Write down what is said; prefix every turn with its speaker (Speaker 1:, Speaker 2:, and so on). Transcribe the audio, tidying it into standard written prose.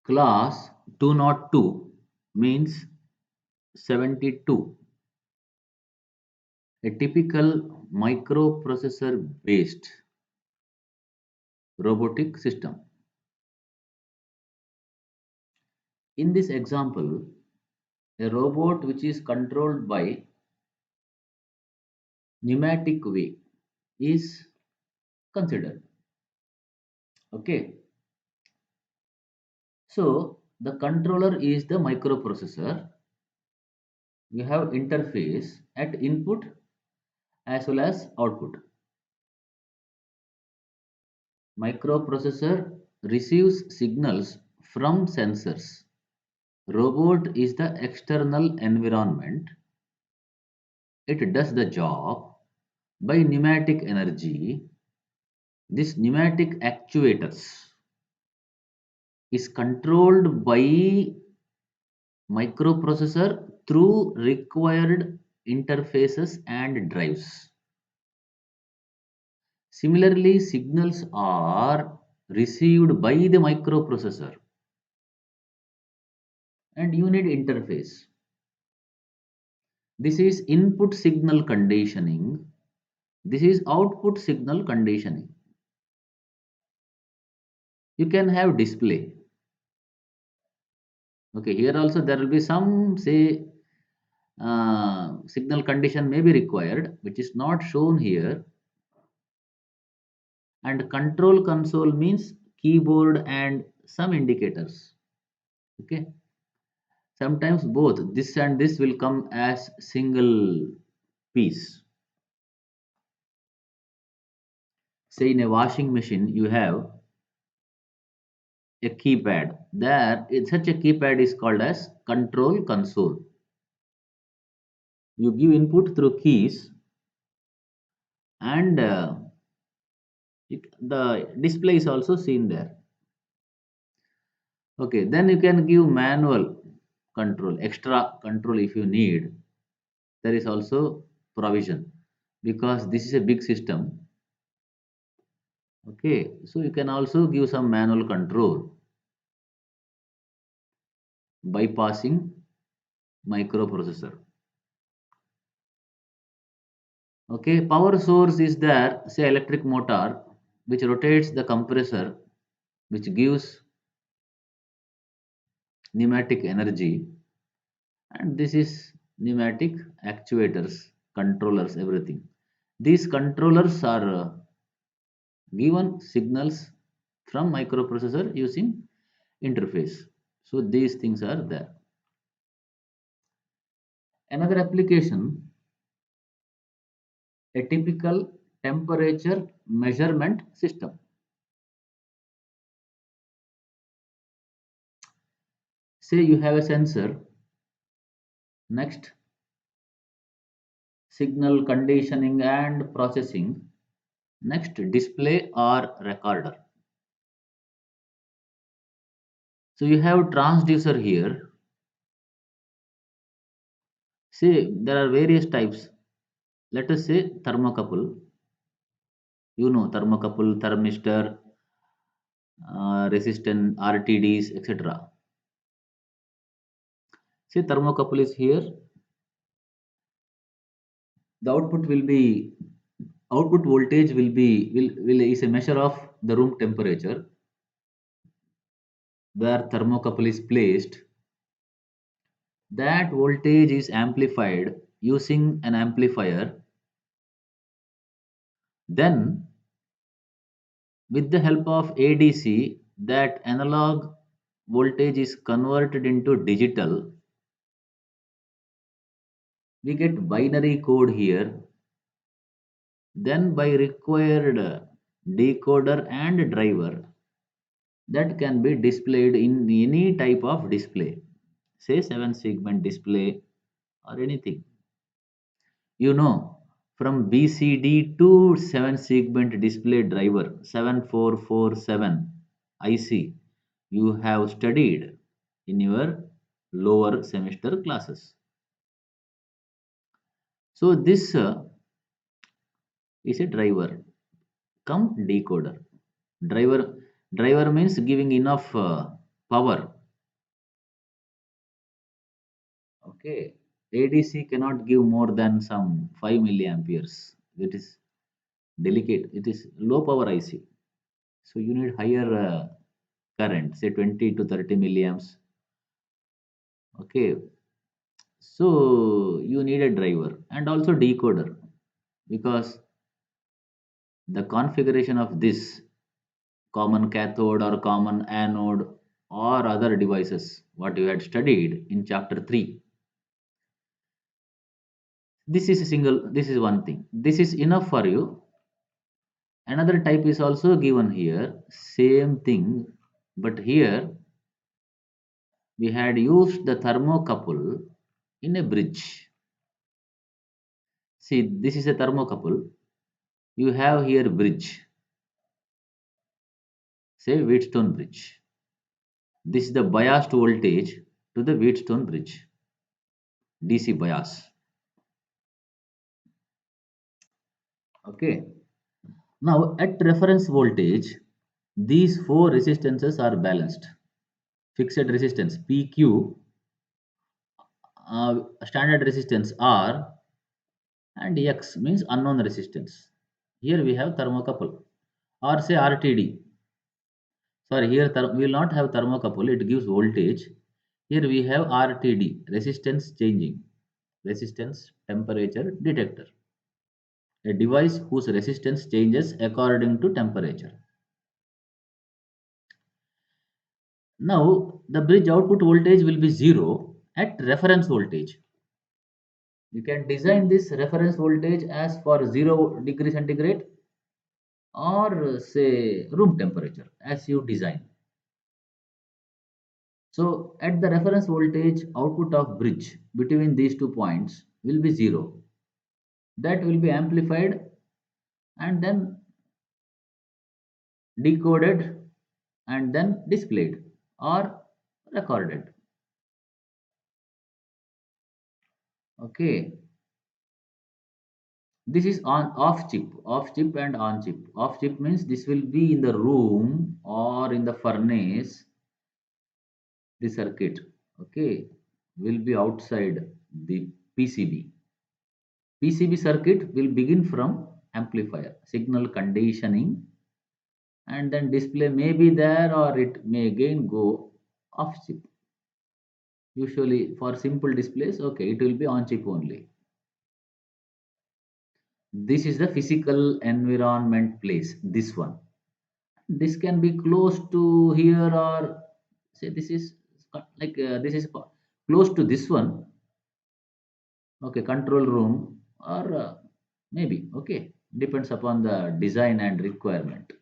Speaker 1: Class 202 means 72, a typical microprocessor based robotic system. In this example, a robot which is controlled by pneumatic way is considered. Okay, so the controller is the microprocessor. You have interface at input as well as output. Microprocessor receives signals from sensors. Robot is the external environment. It does the job by pneumatic energy. This pneumatic actuators is controlled by microprocessor through required interfaces and drives. Similarly, signals are received by the microprocessor and you need interface. This is input signal conditioning. This is output signal conditioning. You can have display. Okay, here also there will be some say signal condition may be required, which is not shown here. And control console means keyboard and some indicators. Okay, sometimes both this and this will come as single piece. Say in a washing machine, you have a keypad. There, such a keypad is called as control console. You give input through keys, and the display is also seen there. Okay, then you can give manual control, extra control if you need. There is also provision because this is a big system. Okay, so you can also give some manual control bypassing microprocessor. Okay, power source is there, say electric motor, which rotates the compressor, which gives pneumatic energy, and this is pneumatic actuators, controllers, everything. These controllers are given signals from microprocessor using interface. So these things are there. Another application, a typical temperature measurement system. Say you have a sensor, next signal conditioning and processing, next display or recorder. So you have transducer here. See, there are various types. Let us say thermocouple. You know thermocouple, thermistor, resistant RTDs, etc. See, thermocouple is here. The output voltage will is a measure of the room temperature where thermocouple is placed. That voltage is amplified using an amplifier. Then, with the help of ADC, that analog voltage is converted into digital. We get binary code here. Then, by required decoder and driver, that can be displayed in any type of display, say 7 segment display or anything. You know, from BCD to 7 segment display driver 7447 IC, you have studied in your lower semester classes. So, this is a driver, come decoder. Driver, driver means giving enough power Okay. ADC cannot give more than some 5 milliamperes. It is delicate. It is low power IC. So you need higher current, say 20 to 30 milliamps. Okay. So you need a driver and also decoder, because the configuration of this common cathode or common anode or other devices what you had studied in chapter 3, this is one thing, this is enough for you. Another type is also given here, same thing, but here we had used the thermocouple in a bridge. See, this is a thermocouple. You have here bridge, say Wheatstone bridge. This is the biased voltage to the Wheatstone bridge, DC bias. Okay. Now at reference voltage, these four resistances are balanced. Fixed resistance PQ, standard resistance R, and X means unknown resistance. Here we have thermocouple, or say RTD. Sorry, here we will not have thermocouple, it gives voltage. Here we have RTD, resistance changing, resistance temperature detector, a device whose resistance changes according to temperature. Now the bridge output voltage will be 0 at reference voltage. You can design this reference voltage as for 0 degree centigrade, or say room temperature as you design. So at the reference voltage, output of bridge between these two points will be 0. That will be amplified and then decoded and then displayed or recorded. Okay. This is on off chip and on chip. Off chip means this will be in the room or in the furnace. The circuit, okay, will be outside the PCB. PCB circuit will begin from amplifier, signal conditioning, and then display may be there or it may again go off chip. Usually for simple displays, okay, it will be on chip only. This is the physical environment place, this one. This can be close to here, or say this is like this is close to this one, okay, control room, or maybe, okay, depends upon the design and requirement.